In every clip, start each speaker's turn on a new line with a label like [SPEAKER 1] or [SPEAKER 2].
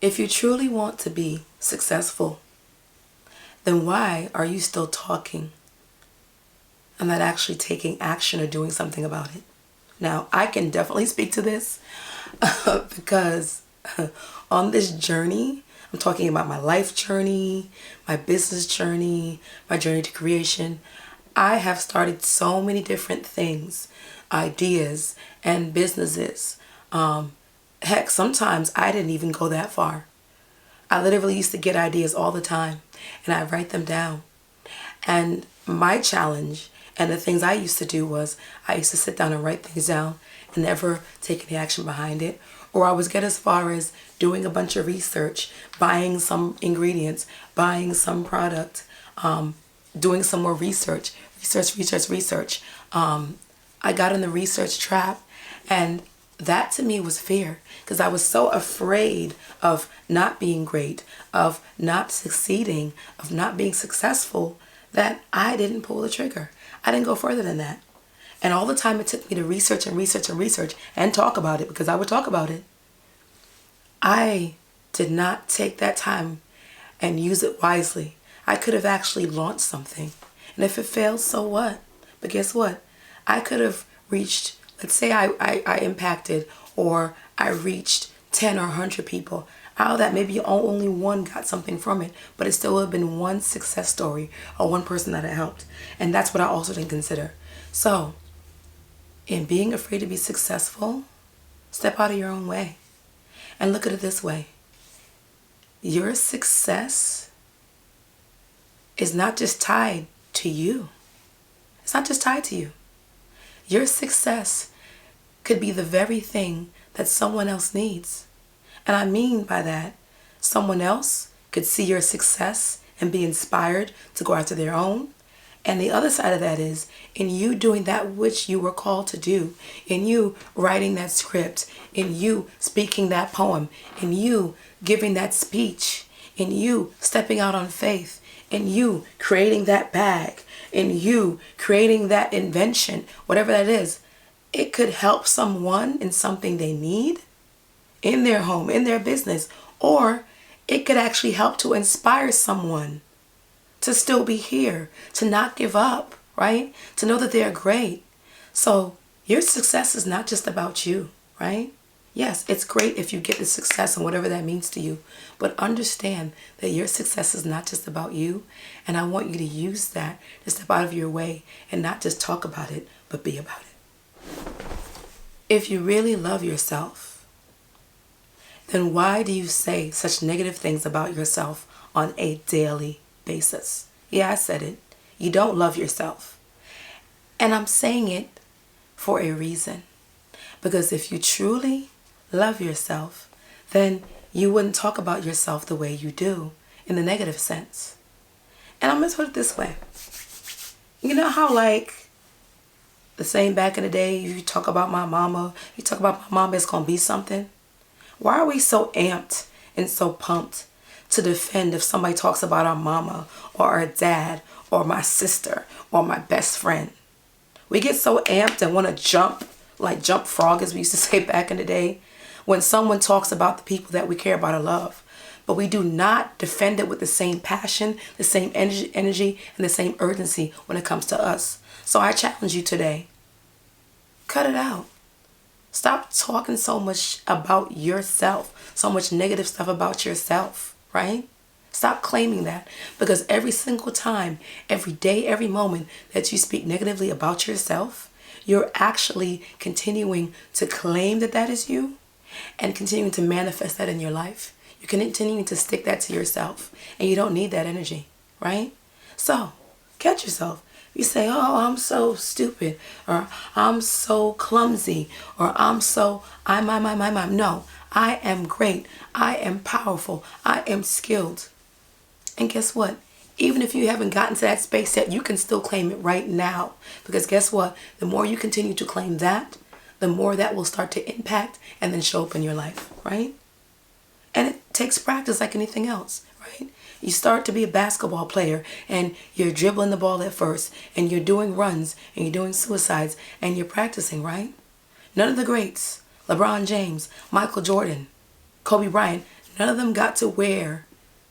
[SPEAKER 1] If you truly want to be successful, then why are you still talking and not actually taking action or doing something about it? Now, I can definitely speak to this because on this journey, I'm talking about my life journey, my business journey, my journey to creation. I have started so many different things, ideas, and businesses. Heck, sometimes I didn't even go that far. I literally used to get ideas all the time and I write them down. And my challenge and the things I used to do was I used to sit down and write things down and never take any action behind it. Or I would get as far as doing a bunch of research, buying some ingredients, buying some product, doing some more research. I got in the research trap, and that to me was fear, because I was so afraid of not being great, of not succeeding, of not being successful, that I didn't pull the trigger. I didn't go further than that. And all the time it took me to research and talk about it, because I would talk about it, I did not take that time and use it wisely. I could have actually launched something. And if it fails, so what? But guess what? I could have reached, let's say I impacted or I reached 10 or 100 people. Out of that, maybe only one got something from it, but it still would have been one success story or one person that it helped. And that's what I also didn't consider. So, in being afraid to be successful, step out of your own way. And look at it this way. Your success is not just tied to you. It's not just tied to you. Your success could be the very thing that someone else needs. And I mean by that, someone else could see your success and be inspired to go after their own. And the other side of that is in you doing that which you were called to do, in you writing that script, in you speaking that poem, in you giving that speech, in you stepping out on faith, in you creating that bag, in you creating that invention, whatever that is, it could help someone in something they need in their home, in their business, or it could actually help to inspire someone to still be here, to not give up, right? To know that they're great. So your success is not just about you, right? Yes, it's great if you get the success and whatever that means to you, but understand that your success is not just about you, and I want you to use that to step out of your way and not just talk about it, but be about it. If you really love yourself, then why do you say such negative things about yourself on a daily basis? Yeah, I said it. You don't love yourself. And I'm saying it for a reason. Because if you truly love yourself, then you wouldn't talk about yourself the way you do in the negative sense. And I'm going to put it this way. You know how like the saying back in the day, you talk about my mama, it's going to be something? Why are we so amped and so pumped to defend if somebody talks about our mama or our dad or my sister or my best friend? We get so amped and want to jump, like jump frog, as we used to say back in the day, when someone talks about the people that we care about or love. But we do not defend it with the same passion, the same energy, and the same urgency when it comes to us. So I challenge you today. Cut it out. Stop talking so much about yourself, so much negative stuff about yourself, right? Stop claiming that, because every single time, every day, every moment that you speak negatively about yourself, you're actually continuing to claim that that is you and continuing to manifest that in your life. You're continuing to stick that to yourself, and you don't need that energy, right? So, catch yourself. You say, oh, I'm so stupid, or I'm so clumsy, or I'm No, I am great. I am powerful. I am skilled. And guess what? Even if you haven't gotten to that space yet, you can still claim it right now. Because guess what? The more you continue to claim that, the more that will start to impact and then show up in your life, right? And it takes practice like anything else, right? You start to be a basketball player and you're dribbling the ball at first and you're doing runs and you're doing suicides and you're practicing, right? None of the greats, LeBron James, Michael Jordan, Kobe Bryant, None of them got to where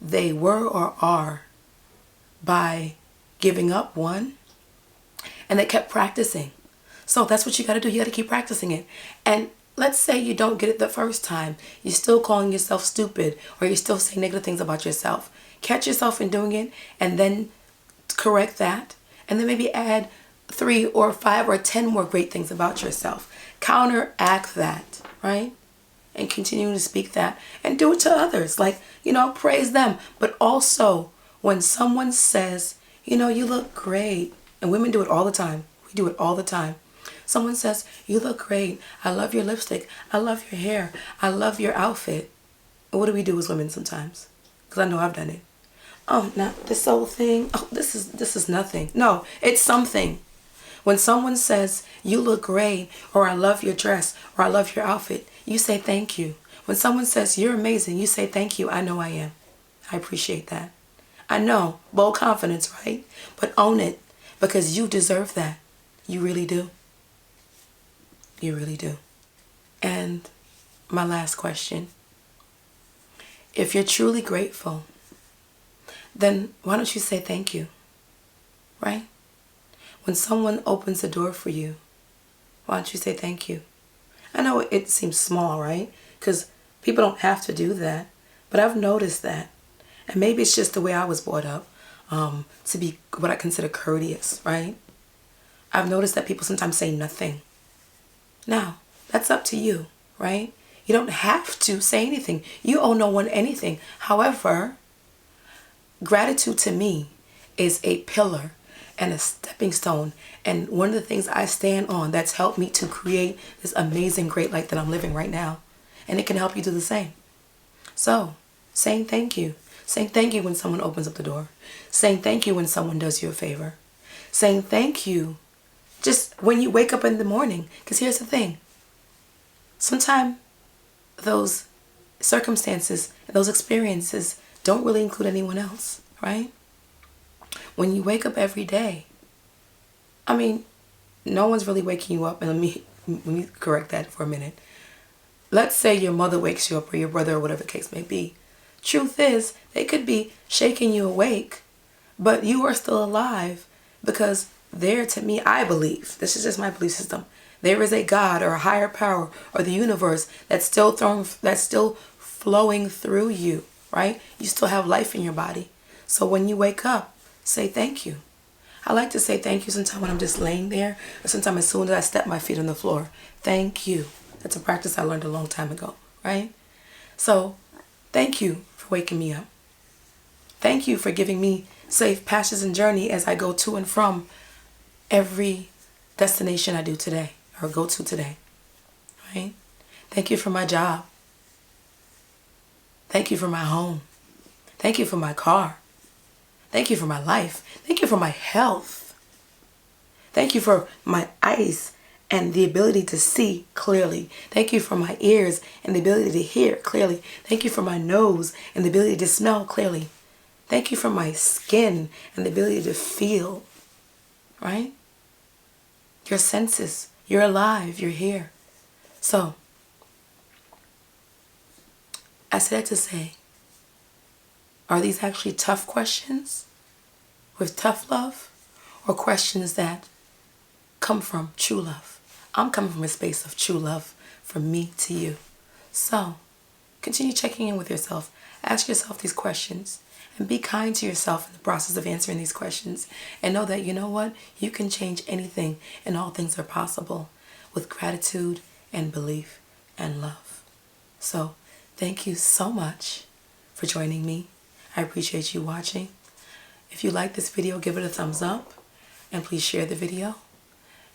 [SPEAKER 1] they were or are by giving up, one, and they kept practicing. So that's what you got to do. You got to keep practicing it. And let's say you don't get it the first time. You're still calling yourself stupid, or you're still saying negative things about yourself. Catch yourself in doing it and then correct that. And then maybe add 3 or 5 or 10 more great things about yourself. Counteract that, right? And continue to speak that and do it to others. Like, praise them. But also, when someone says, you look great, and women do it all the time. We do it all the time. Someone says, you look great. I love your lipstick. I love your hair. I love your outfit. And what do we do as women sometimes? Because I know I've done it. Oh, not this whole thing. Oh, this is nothing. No, it's something. When someone says, you look great, or I love your dress, or I love your outfit, you say thank you. When someone says, you're amazing, you say thank you. I know I am. I appreciate that. I know, bold confidence, right? But own it, because you deserve that. You really do. You really do. And my last question. If you're truly grateful, then why don't you say thank you, right? When someone opens the door for you, why don't you say thank you? I know it seems small, right? Because people don't have to do that. But I've noticed that. And maybe it's just the way I was brought up, to be what I consider courteous, right? I've noticed that people sometimes say nothing. Now, that's up to you, right? You don't have to say anything. You owe no one anything. However, gratitude to me is a pillar and a stepping stone, and one of the things I stand on that's helped me to create this amazing great life that I'm living right now. And it can help you do the same. So, saying thank you. Saying thank you when someone opens up the door. Saying thank you when someone does you a favor. Saying thank you just when you wake up in the morning. Because here's the thing. Sometimes those circumstances and those experiences don't really include anyone else, right? When you wake up every day, no one's really waking you up. And let me correct that for a minute. Let's say your mother wakes you up, or your brother, or whatever the case may be. Truth is, they could be shaking you awake, but you are still alive because there, to me, I believe, this is just my belief system, there is a God or a higher power or the universe that's still flowing through you, right? You still have life in your body. So when you wake up, say thank you. I like to say thank you sometimes when I'm just laying there, or sometimes as soon as I step my feet on the floor. Thank you. That's a practice I learned a long time ago, right? So thank you for waking me up. Thank you for giving me safe passage and journey as I go to and from every destination I do today or go to today, right? Thank you for my job. Thank you for my home. Thank you for my car. Thank you for my life. Thank you for my health. Thank you for my eyes and the ability to see clearly. Thank you for my ears and the ability to hear clearly. Thank you for my nose and the ability to smell clearly. Thank you for my skin and the ability to feel, right? Your senses. You're alive. You're here. So, I said that to say, are these actually tough questions with tough love, or questions that come from true love? I'm coming from a space of true love from me to you. So, continue checking in with yourself. Ask yourself these questions and be kind to yourself in the process of answering these questions. And know that, you know what? You can change anything, and all things are possible with gratitude and belief and love. So, thank you so much for joining me. I appreciate you watching. If you like this video, give it a thumbs up, and please share the video.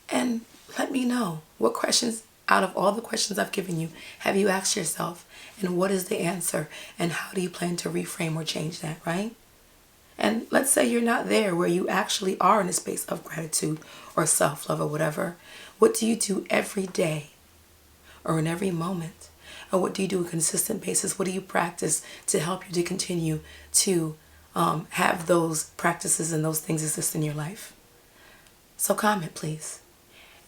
[SPEAKER 1] And let me know, what questions out of all the questions I've given you have you asked yourself, and what is the answer, and how do you plan to reframe or change that, right? And let's say you're not there where you actually are in a space of gratitude or self-love or whatever. What do you do every day or in every moment? Or what do you do on a consistent basis? What do you practice to help you to continue to have those practices and those things exist in your life? So comment, please.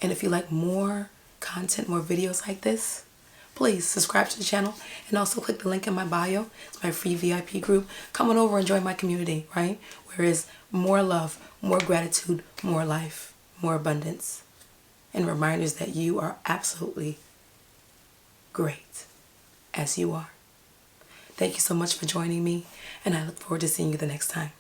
[SPEAKER 1] And if you like more content, more videos like this, please subscribe to the channel and also click the link in my bio. It's my free VIP group. Come on over and join my community, right? Where is more love, more gratitude, more life, more abundance, and reminders that you are absolutely great as you are. Thank you so much for joining me, and I look forward to seeing you the next time.